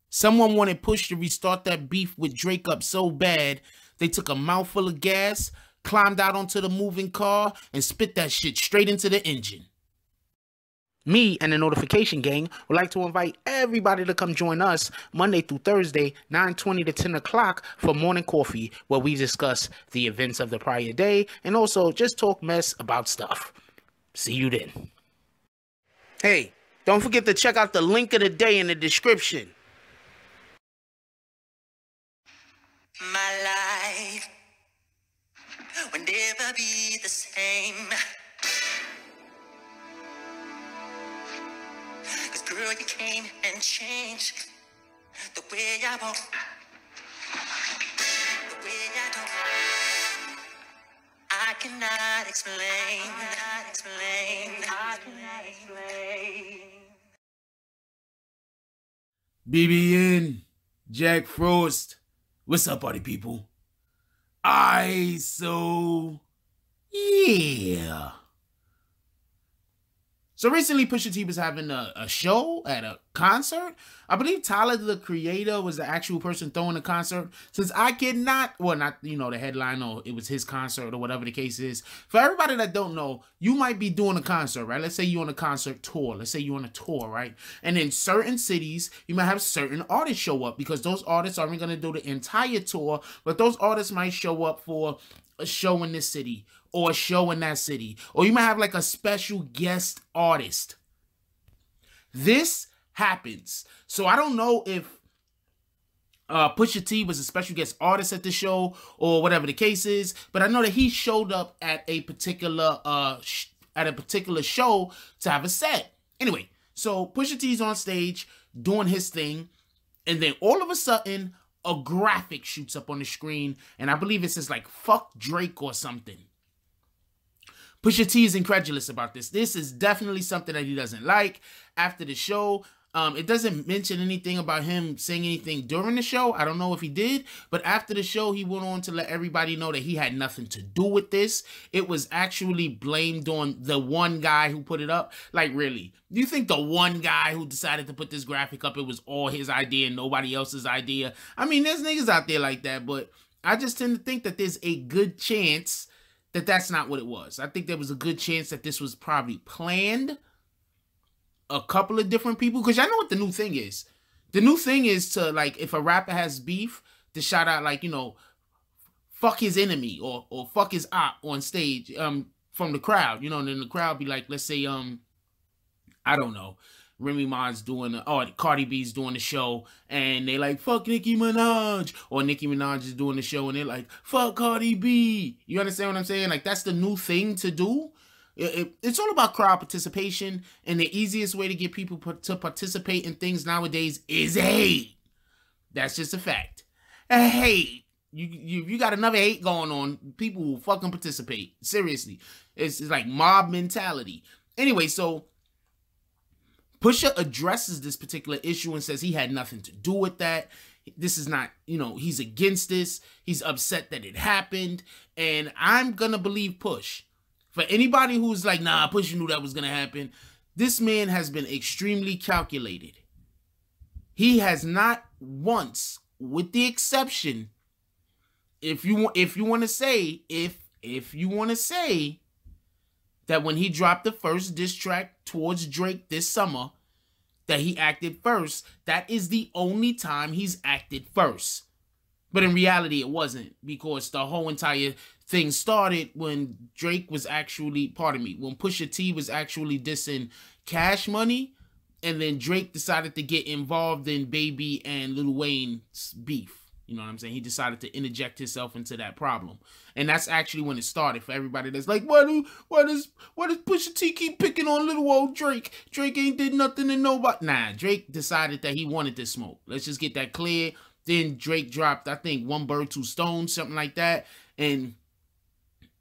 Someone wanted Push to restart that beef with Drake up so bad, they took a mouthful of gas, climbed out onto the moving car, and spit that shit straight into the engine. Me and the Notification Gang would like to invite everybody to come join us Monday through Thursday, 9:20 to 10 o'clock for morning coffee, where we discuss the events of the prior day and also just talk mess about stuff. See you then. Hey, don't forget to check out the link of the day in the description. My life will never be the same. Cause girl, you came and changed the way I walk, the way I talk. I cannot explain, I cannot explain. BBN, Jack Frost. What's up, party people? Yeah. So recently, Pusha T was having a show at a concert. I believe Tyler, the Creator, was the actual person throwing the concert. Since I cannot, well, not, the headline, or it was his concert, or whatever the case is. For everybody that don't know, you might be doing a concert, right? Let's say you're on a concert tour. Let's say you're on a tour, right? And in certain cities, you might have certain artists show up because those artists aren't going to do the entire tour, but those artists might show up for a show in this city or a show in that city, or you might have like a special guest artist. This happens. So I don't know if Pusha T was a special guest artist at the show or whatever the case is, but I know that he showed up at a particular show to have a set. Anyway, so Pusha T's on stage doing his thing, and then all of a sudden a graphic shoots up on the screen, and I believe it says like "fuck Drake" or something. Pusha T is incredulous about this. This is definitely something that he doesn't like. After the show, it doesn't mention anything about him saying anything during the show. I don't know if he did, but after the show, he went on to let everybody know that he had nothing to do with this. It was actually blamed on the one guy who put it up. Like, really? Do you think the one guy who decided to put this graphic up, it was all his idea and nobody else's idea? I mean, there's niggas out there like that, but I just tend to think that there's a good chance that that's not what it was. I think there was a good chance that this was probably planned. A couple of different people, because y'all know what the new thing is. The new thing is to, like, if a rapper has beef, to shout out, like, fuck his enemy or fuck his op on stage from the crowd, and then the crowd be like, let's say, I don't know, Remy Ma's doing, Cardi B's doing the show, and they like, fuck Nicki Minaj, or Nicki Minaj is doing the show, and they're like, fuck Cardi B. You understand what I'm saying? Like, that's the new thing to do. It's all about crowd participation, and the easiest way to get people to participate in things nowadays is hate. That's just a fact. Hate. You got another hate going on, people will fucking participate. Seriously. It's like mob mentality. Anyway, so Pusha addresses this particular issue and says he had nothing to do with that. This is not, he's against this. He's upset that it happened. And I'm going to believe Push. For anybody who's like, nah, Pusha knew that was going to happen, this man has been extremely calculated. He has not once, with the exception, if you want to say that when he dropped the first diss track towards Drake this summer, that he acted first, that is the only time he's acted first. But in reality, it wasn't, because the whole entire thing started when Drake was actually, when Pusha T was actually dissing Cash Money, and then Drake decided to get involved in Baby and Lil Wayne's beef. You know what I'm saying? He decided to interject himself into that problem. And that's actually when it started for everybody that's like, why does Pusha T keep picking on little old Drake? Drake ain't did nothing to nobody. Nah, Drake decided that he wanted this smoke. Let's just get that clear. Then Drake dropped, I think, One Bird, Two Stones, something like that. And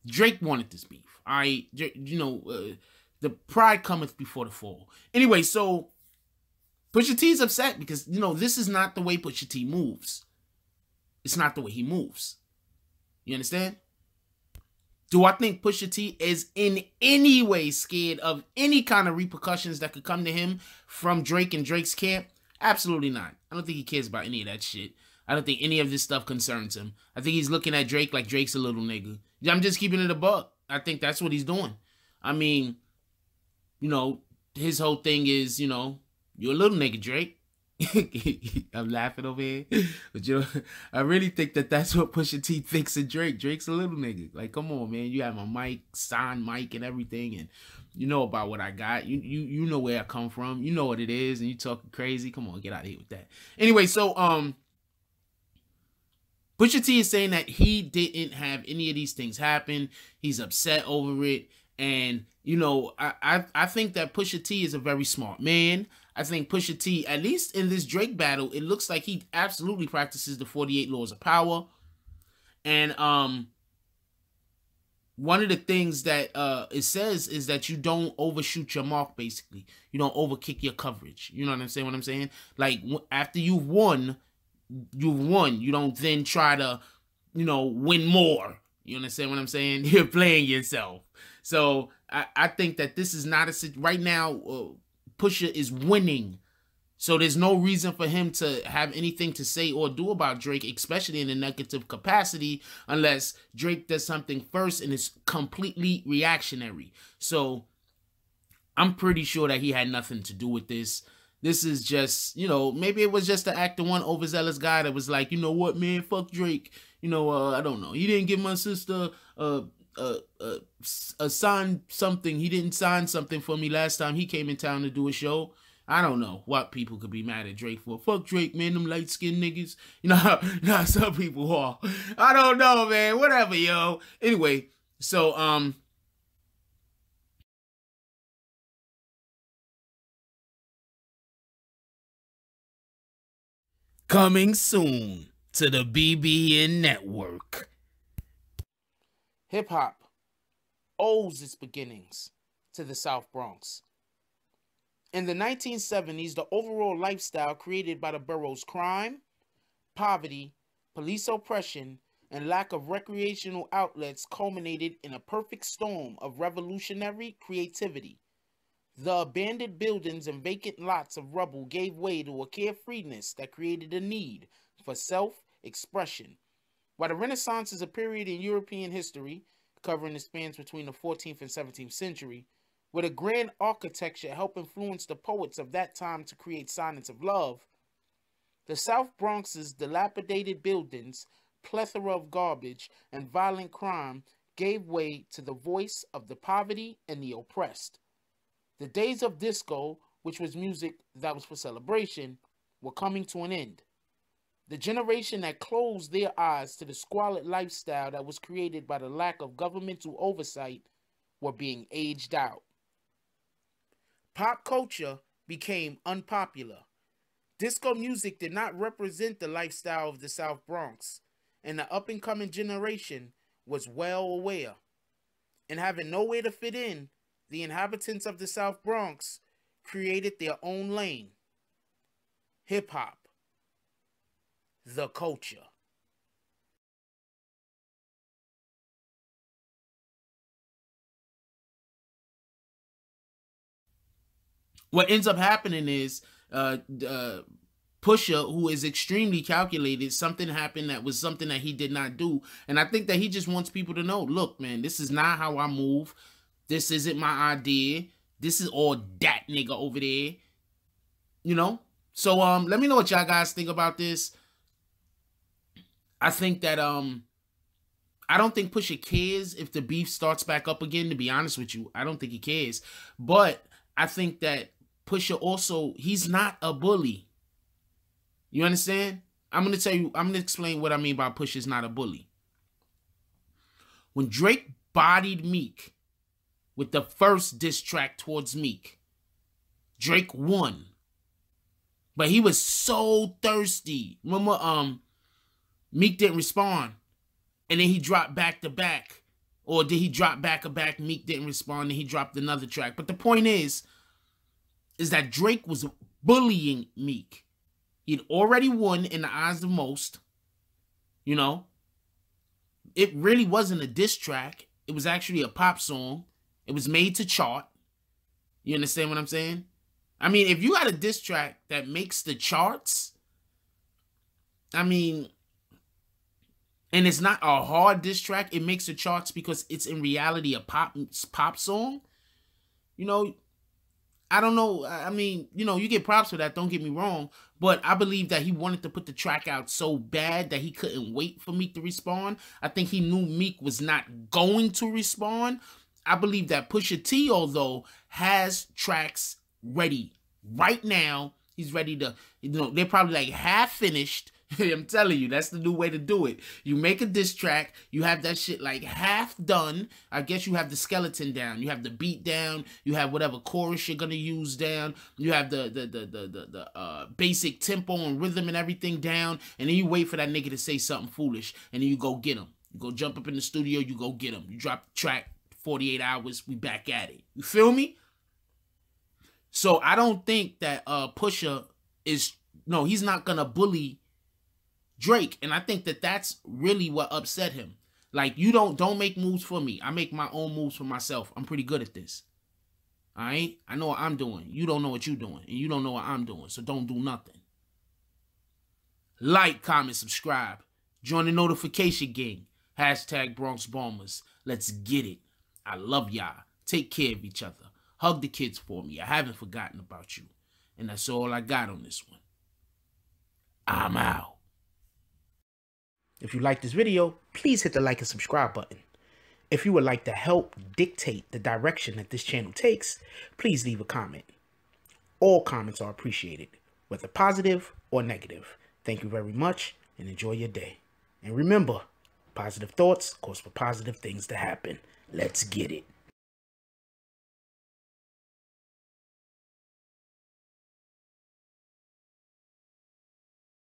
Drake wanted this beef. All right, the pride cometh before the fall. Anyway, so Pusha T's upset because, this is not the way Pusha T moves. It's not the way he moves. You understand? Do I think Pusha T is in any way scared of any kind of repercussions that could come to him from Drake and Drake's camp? Absolutely not. I don't think he cares about any of that shit. I don't think any of this stuff concerns him. I think he's looking at Drake like Drake's a little nigga. I'm just keeping it a buck. I think that's what he's doing. I mean, you know, his whole thing is, you know, you're a little nigga, Drake. I'm laughing over here. But, you know, I really think that that's what Pusha T thinks of Drake. Drake's a little nigga. Like, come on, man. You have my mic, signed mic and everything. And you know about what I got. You know where I come from. You know what it is. And you talking crazy. Come on, get out of here with that. Anyway, so, Pusha T is saying that he didn't have any of these things happen. He's upset over it. And, you know, I think that Pusha T is a very smart man. I think Pusha T, at least in this Drake battle, it looks like he absolutely practices the 48 laws of power. And one of the things that it says is that you don't overshoot your mark, basically. You don't overkick your coverage. You know what I'm saying? What I'm saying? Like, after you've won. You don't then try to, you know, win more. You understand what I'm saying? You're playing yourself. So I think that this is not a right now. Pusha is winning, so there's no reason for him to have anything to say or do about Drake, especially in a negative capacity, unless Drake does something first and is completely reactionary. So I'm pretty sure that he had nothing to do with this. This is just, you know, maybe it was just the actor, one overzealous guy that was like, you know what, man, fuck Drake. You know, I don't know. He didn't give my sister sign something. He didn't sign something for me last time he came in town to do a show. I don't know what people could be mad at Drake for. Fuck Drake, man, them light-skinned niggas. You know how some people are. I don't know, man. Whatever, yo. Anyway, so, coming soon to the BBN network. Hip-hop owes its beginnings to the South Bronx. In the 1970s, the overall lifestyle created by the borough's crime, poverty, police oppression, and lack of recreational outlets culminated in a perfect storm of revolutionary creativity. The abandoned buildings and vacant lots of rubble gave way to a carefreeness that created a need for self-expression. While the Renaissance is a period in European history, covering the spans between the 14th and 17th century, where the grand architecture helped influence the poets of that time to create sonnets of love, the South Bronx's dilapidated buildings, plethora of garbage, and violent crime gave way to the voice of the poverty and the oppressed. The days of disco, which was music that was for celebration, were coming to an end. The generation that closed their eyes to the squalid lifestyle that was created by the lack of governmental oversight were being aged out. Pop culture became unpopular. Disco music did not represent the lifestyle of the South Bronx, and the up-and-coming generation was well aware. And having nowhere to fit in, the inhabitants of the South Bronx created their own lane. Hip-hop. The culture. What ends up happening is Pusha, who is extremely calculated, something happened that was something that he did not do. And I think that he just wants people to know, look, man, this is not how I move. This isn't my idea. This is all that nigga over there. You know? So let me know what y'all guys think about this. I think that I don't think Pusha cares if the beef starts back up again, to be honest with you. I don't think he cares. But I think that Pusha also, he's not a bully. You understand? I'm going to explain what I mean by Pusha's not a bully. When Drake bodied Meek with the first diss track towards Meek, Drake won. But he was so thirsty. Remember, Meek didn't respond. And then he dropped back to back. Or did he drop back to back? Meek didn't respond and he dropped another track. But the point is that Drake was bullying Meek. He'd already won in the eyes of most. You know? It really wasn't a diss track. It was actually a pop song. It was made to chart. You understand what I'm saying? I mean, if you got a diss track that makes the charts, I mean, and it's not a hard diss track, it makes the charts because it's in reality a pop song. You know, I don't know. I mean, you know, you get props for that. Don't get me wrong. But I believe that he wanted to put the track out so bad that he couldn't wait for Meek to respond. I think he knew Meek was not going to respond. I believe that Pusha T, although, has tracks ready right now. He's ready to, you know, they're probably like half finished. I'm telling you, that's the new way to do it. You make a diss track, you have that shit like half done. I guess you have the skeleton down, you have the beat down, you have whatever chorus you're gonna use down, you have the basic tempo and rhythm and everything down, and then you wait for that nigga to say something foolish, and then you go get him. You go jump up in the studio, you go get him. You drop the track, 48 hours, we back at it. You feel me? So I don't think that Pusha is, no, he's not gonna bully Drake, and I think that that's really what upset him. Like, you don't make moves for me. I make my own moves for myself. I'm pretty good at this. All right? I know what I'm doing. You don't know what you're doing, and you don't know what I'm doing, so don't do nothing. Like, comment, subscribe. Join the notification gang. Hashtag Bronx Bombers. Let's get it. I love y'all. Take care of each other. Hug the kids for me. I haven't forgotten about you. And that's all I got on this one. I'm out. If you like this video, please hit the like and subscribe button. If you would like to help dictate the direction that this channel takes, please leave a comment. All comments are appreciated, whether positive or negative. Thank you very much and enjoy your day. And remember, positive thoughts cause for positive things to happen. Let's get it.